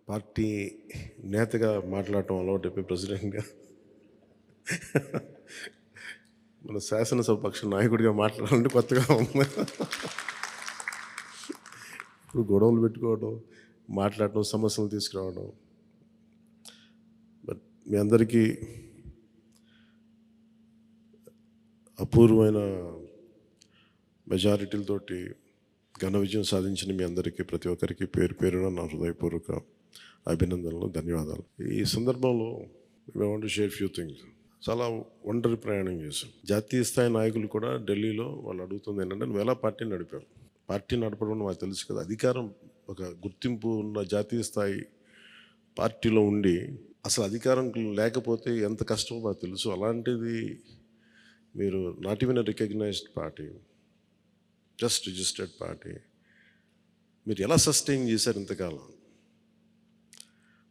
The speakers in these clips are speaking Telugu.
పార్టీ నేతగా మాట్లాడటం అలవాటైపోయి ప్రెసిడెంట్గా మన శాసనసభ పక్ష నాయకుడిగా మాట్లాడాలంటే కొత్తగా ఉంది. ఇప్పుడు గొడవలు పెట్టుకోవడం, మాట్లాడటం, సమస్యలు తీసుకురావడం. బట్ మీ అందరికీ అపూర్వమైన మెజారిటీలతోటి ఘన విజయం సాధించిన మీ అందరికీ ప్రతి ఒక్కరికి పేరు పేరున నా హృదయపూర్వక అభినందనలు, ధన్యవాదాలు. ఈ సందర్భంలో I want to share few things. చాలా ఒంటరి ప్రయాణం చేశాం. జాతీయ స్థాయి నాయకులు కూడా ఢిల్లీలో వాళ్ళు అడుగుతుంది ఏంటంటే, నువ్వు ఎలా పార్టీ నడిపావు? పార్టీ నడపడం మాకు తెలుసు కదా, అధికారం ఒక గుర్తింపు ఉన్న జాతీయ స్థాయి పార్టీలో ఉండి అసలు అధికారం లేకపోతే ఎంత కష్టమో మాకు తెలుసు. అలాంటిది మీరు not even recognised party, just registered party, మీరు ఎలా సస్టైన్ చేశారు ఇంతకాలం?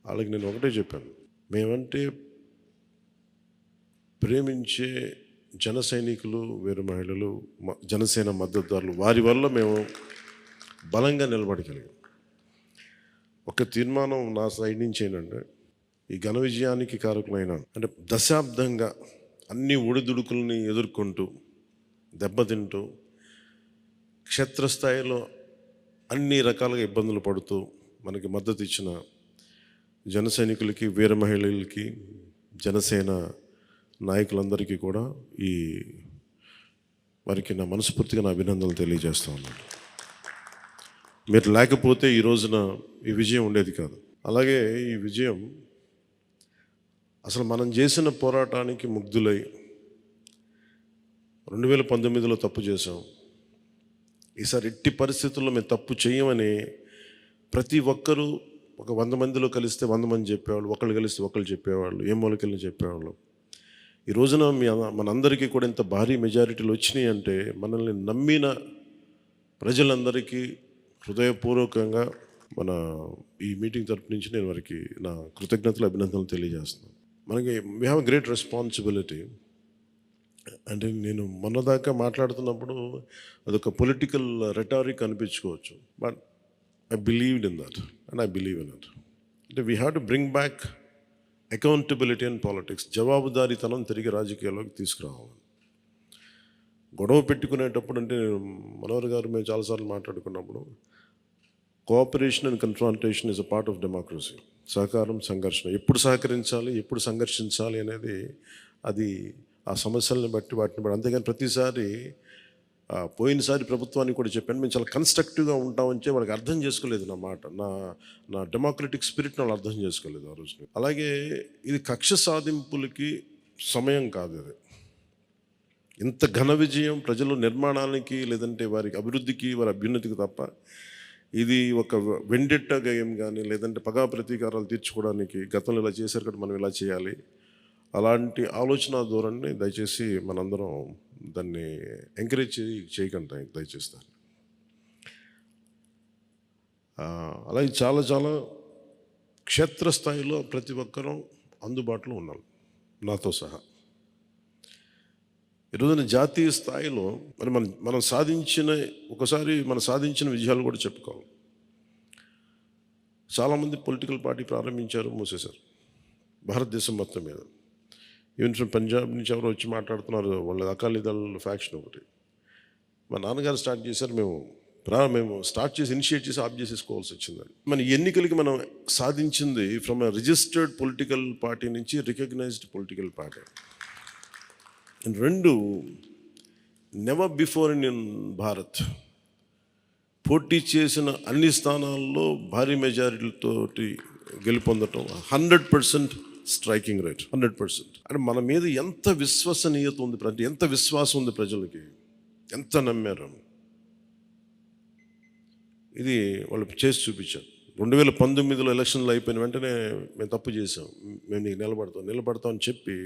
వాళ్ళకి నేను ఒకటే చెప్పాను, మేమంటే ప్రేమించే జన సైనికులు, వీర మహిళలు, జనసేన మద్దతుదారులు, వారి వల్ల మేము బలంగా నిలబడగలిగాం. ఒక తీర్మానం నా సైడ్ నుంచి ఏంటంటే, ఈ ఘన విజయానికి కారకులైన అంటే దశాబ్దంగా అన్ని ఒడిదుడుకుల్ని ఎదుర్కొంటూ దెబ్బతింటూ క్షేత్రస్థాయిలో అన్ని రకాలుగా ఇబ్బందులు పడుతూ మనకి మద్దతు ఇచ్చిన జన సైనికులకి, వీర మహిళలకి, జనసేన నాయకులందరికీ కూడా వారికి నా మనస్ఫూర్తిగా నా అభినందనలు తెలియజేస్తా ఉన్నాను. మీరు లేకపోతే ఈ రోజున ఈ విజయం ఉండేది కాదు. అలాగే ఈ విజయం అసలు మనం చేసిన పోరాటానికి ముగ్ధులై 2019లో తప్పు చేసాం, ఈసారి ఎట్టి పరిస్థితుల్లో మేము తప్పు చేయమని ప్రతి ఒక్కరూ ఒక 100 మందిలో కలిస్తే 100 మంది చెప్పేవాళ్ళు, ఒకళ్ళు కలిస్తే ఒకళ్ళు చెప్పేవాళ్ళు, ఏ మూలకెళ్ళి చెప్పేవాళ్ళు. ఈ రోజున మనందరికీ కూడా ఇంత భారీ మెజారిటీలు వచ్చినాయి అంటే మనల్ని నమ్మిన ప్రజలందరికీ హృదయపూర్వకంగా మన ఈ మీటింగ్ తరపు నుంచి నేను వారికి నా కృతజ్ఞతలు, అభినందనలు తెలియజేస్తున్నాను. మనకి వీ హ్యావ్ గ్రేట్ రెస్పాన్సిబిలిటీ. అంటే నేను మొన్నదాకా మాట్లాడుతున్నప్పుడు అదొక పొలిటికల్ రెటారిక్ అనిపించుకోవచ్చు, but I believed in that and I believe in it. అంటే we have to bring back accountability and politics. జవాబుదారీతనం తిరిగి రాజకీయాల్లోకి తీసుకురావాలి. గొడవ పెట్టుకునేటప్పుడు అంటే మనోహర్ గారు మేము చాలాసార్లు మాట్లాడుకున్నప్పుడు, cooperation and confrontation is a part of democracy. సహకారం, సంఘర్షణ, ఎప్పుడు సహకరించాలి, ఎప్పుడు సంఘర్షించాలి అనేది అది ఆ సమస్యలను బట్టి వాటిని బట్టి. అంతేగాని ప్రతిసారి పోయినసారి ప్రభుత్వానికి కూడా చెప్పాను, మేము చాలా కన్స్ట్రక్టివ్గా ఉంటామని వాళ్ళకి అర్థం చేసుకోలేదు నా మాట, నా డెమోక్రటిక్ స్పిరిట్ని వాళ్ళు అర్థం చేసుకోలేదు ఆ రోజున. అలాగే ఇది కక్ష సాధింపులకి సమయం కాదు. ఇది ఇంత ఘన విజయం ప్రజల నిర్మాణానికి, లేదంటే వారికి అభివృద్ధికి, వారి అభ్యున్నతికి తప్ప ఇది ఒక వెండెట్ట గేయం కానీ, లేదంటే పగా ప్రతీకారాలు తీర్చుకోవడానికి గతంలో ఇలా చేశారు కదా మనం ఇలా చేయాలి, అలాంటి ఆలోచన ధోరణిని దయచేసి మనందరం దాన్ని ఎంకరేజ్ చేయకండి దయచేసి దాన్ని. అలాగే చాలా చాలా క్షేత్రస్థాయిలో ప్రతి ఒక్కరూ అందుబాటులో ఉన్నాం, నాతో సహా. ఈరోజున జాతీయ స్థాయిలో మరి మనం సాధించిన విజయాలు కూడా చెప్పుకోవాలి. చాలామంది పొలిటికల్ పార్టీ ప్రారంభించారు, మూసేశారు భారతదేశం మొత్తం మీద. ఈవెన్ ఫ్రమ్ పంజాబ్ నుంచి ఎవరో వచ్చి మాట్లాడుతున్నారు, వాళ్ళ అకాలీదళ్ ఫ్యాక్షన్ ఒకటి. మా నాన్నగారు స్టార్ట్ చేశారు, మేము స్టార్ట్ చేసి ఇనిషియేట్ చేసి ఆఫ్ చేసేసుకోవాల్సి వచ్చింది. మన ఎన్నికలకి మనం సాధించింది from a registered political party నుంచి రికగ్నైజ్డ్ పొలిటికల్ పార్టీ. రెండు నెవర్ బిఫోర్ ఇన్ భారత్ పోటీ చేసిన అన్ని స్థానాల్లో భారీ మెజారిటీలతోటి గెలుపొందటం, 100% స్ట్రైకింగ్ రేట్, 100%. అంటే మన మీద ఎంత విశ్వసనీయత ఉంది, ఎంత విశ్వాసం ఉంది ప్రజలకి, ఎంత నమ్మారు, ఇది వాళ్ళు చేసి చూపించారు. 2019లో ఎలక్షన్లు అయిపోయిన వెంటనే మేము తప్పు చేసాం, మేము నీకు నిలబడతాం అని చెప్పి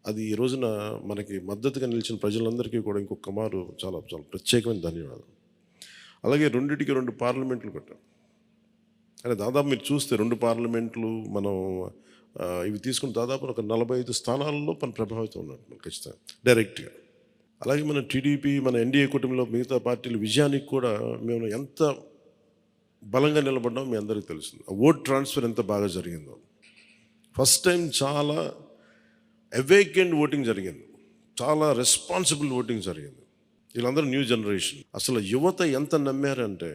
అది ఈ రోజున మనకి మద్దతుగా నిలిచిన ప్రజలందరికీ కూడా ఇంకొక మారు చాలా చాలా ప్రత్యేకమైన ధన్యవాదాలు. అలాగే 2 పార్లమెంట్లు కట్టాం. అంటే దాదాపు మీరు చూస్తే 2 పార్లమెంట్లు మనం ఇవి తీసుకుని దాదాపు ఒక 45 స్థానాల్లో మన ప్రభావితం ఉన్నట్టు మనం ఖచ్చితంగా డైరెక్ట్గా. అలాగే మన టీడీపీ, మన ఎన్డీఏ కూటమిలో మిగతా పార్టీల విజయానికి కూడా మేము ఎంత బలంగా నిలబడ్డాం మీ అందరికీ తెలుసు. ఓట్ ట్రాన్స్ఫర్ ఎంత బాగా జరిగిందో. ఫస్ట్ టైం చాలా అవేకెండ్ ఓటింగ్ జరిగింది. చాలా రెస్పాన్సిబుల్ ఓటింగ్ జరిగింది. వీళ్ళందరూ న్యూ జనరేషన్. అసలు యువత ఎంత నమ్మారంటే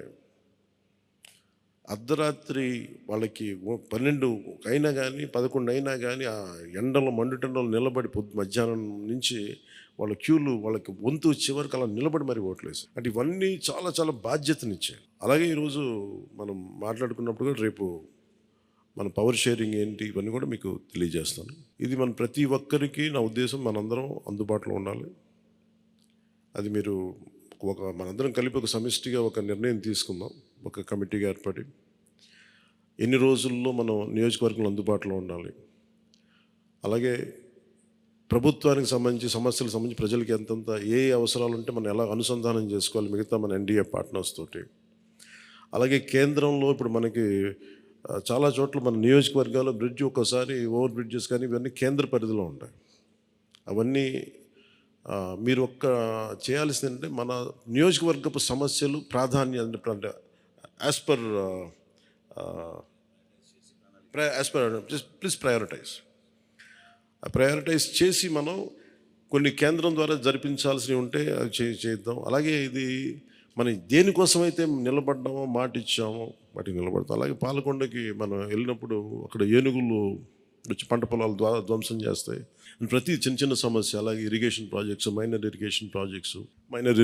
అర్ధరాత్రి వాళ్ళకి 12 అయినా కానీ 11 అయినా కానీ ఆ ఎండలో మండుటెండలో నిలబడి మధ్యాహ్నం నుంచి వాళ్ళ క్యూలు వాళ్ళకి వంతు వచ్చే వరకు అలా నిలబడి మరి ఓట్లేసి అంటే ఇవన్నీ చాలా చాలా బాధ్యతనిచ్చాయి. అలాగే ఈరోజు మనం మాట్లాడుకున్నప్పుడు కూడా రేపు మన పవర్ షేరింగ్ ఏంటి ఇవన్నీ కూడా మీకు తెలియజేస్తాను. ఇది మన ప్రతి ఒక్కరికి నా ఉద్దేశం మనందరం అందుబాటులో ఉండాలి. అది మీరు మనందరం కలిపి ఒక సమిష్టిగా ఒక నిర్ణయం తీసుకుందాం. ఒక కమిటీగా ఏర్పడి ఎన్ని రోజుల్లో మనం నియోజకవర్గంలో అందుబాటులో ఉండాలి. అలాగే ప్రభుత్వానికి సంబంధించి సమస్యలకు సంబంధించి ప్రజలకి ఎంతంత ఏ అవసరాలు ఉంటే మనం ఎలా అనుసంధానం చేసుకోవాలి మిగతా మన ఎన్డీఏ పార్ట్నర్స్ తోటి. అలాగే కేంద్రంలో ఇప్పుడు మనకి చాలా చోట్ల మన నియోజకవర్గాల్లో బ్రిడ్జ్ ఒక్కోసారి ఓవర్ బ్రిడ్జెస్ కానీ ఇవన్నీ కేంద్ర పరిధిలో ఉంటాయి. అవన్నీ మీరు చేయాల్సింది అంటే మన నియోజకవర్గపు సమస్యలు ప్రాధాన్యత అంటే యాజ్ పర్ ప్లీజ్ ప్రయారిటైజ్ చేసి మనం కొన్ని కేంద్రం ద్వారా జరిపించాల్సినవి ఉంటే అవి చేద్దాం. అలాగే ఇది మనం దేనికోసమైతే నిలబడ్డామో మాట ఇచ్చామో వాటికి నిలబడతాం. అలాగే పాలకొండకి మనం వెళ్ళినప్పుడు అక్కడ ఏనుగులు వచ్చి పంట పొలాలు ధ్వంసం చేస్తాయి. ప్రతి చిన్న చిన్న సమస్య. అలాగే irrigation projects, minor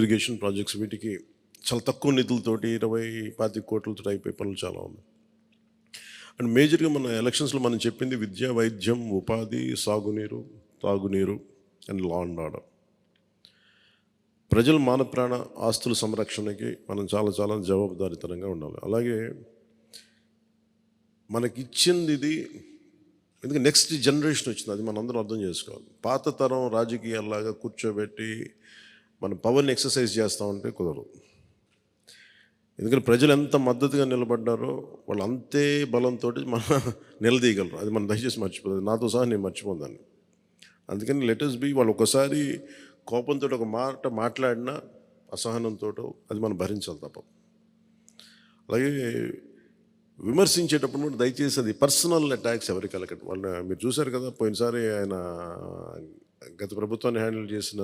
irrigation projects వీటికి చాలా తక్కువ నిధులతోటి 20-25 కోట్లతో అయిపోయే పనులు చాలా ఉన్నాయి. అండ్ మేజర్గా మన ఎలక్షన్స్లో మనం చెప్పింది విద్య, వైద్యం, ఉపాధి, సాగునీరు, తాగునీరు అండ్ లా అండ్ ఆర్డర్. ప్రజల మాన ప్రాణ ఆస్తుల సంరక్షణకి మనం చాలా చాలా జవాబుదారీతనంగా ఉండాలి. అలాగే మనకిచ్చింది ఇది ఎందుకంటే నెక్స్ట్ జనరేషన్ వచ్చింది, అది మనందరం అర్థం చేసుకోవాలి. పాత తరం రాజకీయాల్లాగా కూర్చోబెట్టి మన పవర్ని ఎక్సర్సైజ్ చేస్తూ ఉంటే కుదరదు. ఎందుకంటే ప్రజలు ఎంత మద్దతుగా నిలబడ్డారో వాళ్ళు అంతే బలంతో మనం నిలదీయగలరు. అది మనం దయచేసి మర్చిపోతుంది. నాతో సహా నేను మర్చిపోదాన్ని. అందుకని లెటర్స్ బి వాళ్ళు ఒకసారి కోపంతో ఒక మాట మాట్లాడినా అసహనంతో అది మనం భరించాలి తప్ప. అలాగే విమర్శించేటప్పుడు కూడా దయచేసి అది పర్సనల్ అటాక్స్ ఎవరికి వెళ్ళకండి. వాళ్ళని మీరు చూశారు కదా, పోయినసారి ఆయన గత ప్రభుత్వాన్ని హ్యాండిల్ చేసిన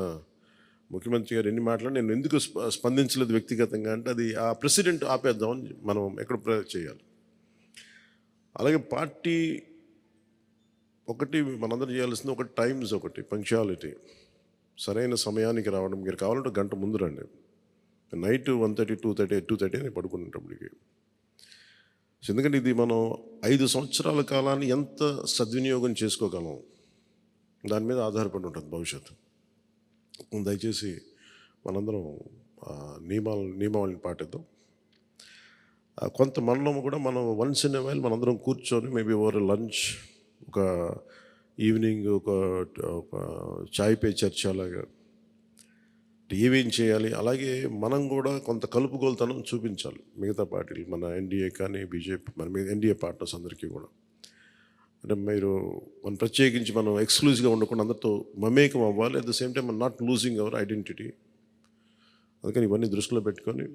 ముఖ్యమంత్రి గారు ఎన్ని మాట్లాడి నేను ఎందుకు స్పందించలేదు వ్యక్తిగతంగా అంటే అది ఆ ప్రెసిడెంట్ ఆపేద్దామని మనం ఎక్కడ చేయాలి. అలాగే పార్టీ మనందరం చేయాల్సింది టైమ్స్, పంక్చువాలిటీ, సరైన సమయానికి రావడం. మీరు కావాలంటే గంట ముందు రండి. నైట్ 1:30, 2:30 అని పడుకునేటప్పటికి. ఎందుకంటే ఇది మనం 5 సంవత్సరాల కాలాన్ని ఎంత సద్వినియోగం చేసుకోగలం దాని మీద ఆధారపడి ఉంటుంది భవిష్యత్తు. దయచేసి మనందరం నియమావళిని పాటిద్దాం. కొంత మనలో కూడా మనం వన్స్ ఇన్ ఎ వైల్ మనందరం కూర్చొని మేబీ ఓవర్ లంచ్, ఒక ఈవినింగ్ ఒక చాయ్ పే చర్చ అలాగా ఏమేం చేయాలి. అలాగే మనం కూడా కొంత కలుపుగోలుతనం చూపించాలి మిగతా పార్టీలు, మన ఎన్డీఏ కానీ బీజేపీ, మన ఎన్డీఏ పార్ట్నర్స్ అందరికీ కూడా. అంటే మనం ప్రత్యేకించి మనం ఎక్స్క్లూజివ్గా ఉండకుండా అందరితో మమేకం అవ్వాలి. అట్ ద సేమ్ టైం మనం నాట్ లూజింగ్ అవర్ ఐడెంటిటీ. అందుకని ఇవన్నీ దృష్టిలో పెట్టుకొని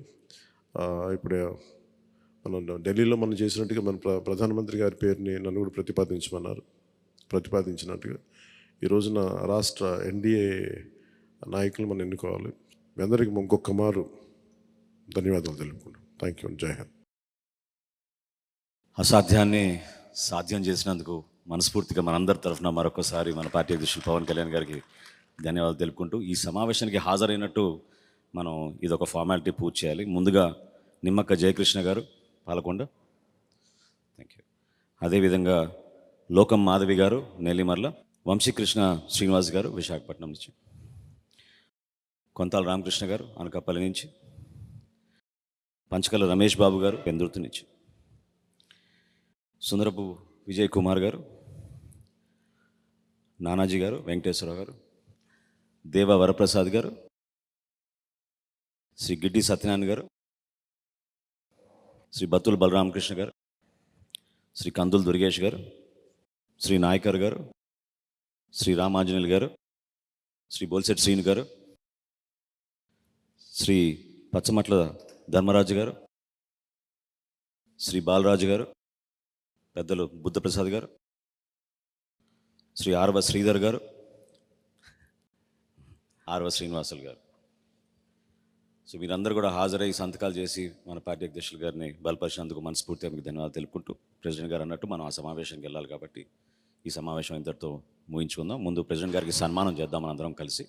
ఇప్పుడు మనం ఢిల్లీలో మనం చేసినట్టుగా మన ప్రధానమంత్రి గారి పేరుని నన్ను కూడా ప్రతిపాదించినట్టుగా ఈ రోజున రాష్ట్ర ఎన్డీఏ నాయకులు మనం ఎన్నుకోవాలి. మీ అందరికీ ఇంకొక మారు ధన్యవాదాలు తెలుపుకుంటాం. Thank you. జై హింద్. అసాధ్యాన్ని సాధ్యం చేసినందుకు మనస్ఫూర్తిగా మనందరి తరఫున మరొకసారి మన పార్టీ అధ్యక్షులు పవన్ కళ్యాణ్ గారికి ధన్యవాదాలు తెలుపుకుంటూ ఈ సమావేశానికి హాజరైనట్టు మనం ఇదొక ఫార్మాలిటీ పూర్తి చేయాలి. ముందుగా నిమ్మక్క జయకృష్ణ గారు పాలకొండ, థ్యాంక్ యూ. అదేవిధంగా లోకం మాధవి గారు నెల్లిమర్ల, వంశీకృష్ణ శ్రీనివాస్ గారు విశాఖపట్నం నుంచి, కొంతాల రామకృష్ణ గారు అనకాపల్లి నుంచి, పంచకల రమేష్ బాబు గారు పెందుర్తి నుంచి, సుందరపు విజయ్ కుమార్ గారు, నానాజీ గారు, వెంకటేశ్వరరావు గారు, దేవ వరప్రసాద్ గారు, శ్రీ గిడ్డి సత్యనారాయణ గారు, శ్రీ బత్తుల బలరామకృష్ణ గారు, శ్రీ కందుల దుర్గేష్ గారు, శ్రీ నాయకర్ గారు, శ్రీ రామాంజనేయులు గారు, శ్రీ బోల్సెట్ శ్రీను గారు, శ్రీ పచ్చమట్ల ధర్మరాజు గారు, శ్రీ బాలరాజు గారు, పెద్దలు బుద్ధప్రసాద్ గారు, శ్రీ ఆర్వ శ్రీధర్ గారు, ఆర్వ శ్రీనివాసులు గారు. సో మీరందరూ కూడా హాజరై సంతకాలు చేసి మన పార్టీ అధ్యక్షులు గారిని బలపరిచినందుకు మనస్ఫూర్తిగా మీకు ధన్యవాదాలు తెలుపుకుంటూ, ప్రెసిడెంట్ గారు అన్నట్టు మనం ఆ సమావేశానికి వెళ్ళాలి కాబట్టి ఈ సమావేశం ఇంతటితో ముగించుకుందాం. ముందు ప్రెసిడెంట్ గారికి సన్మానం చేద్దాం మనందరం కలిసి.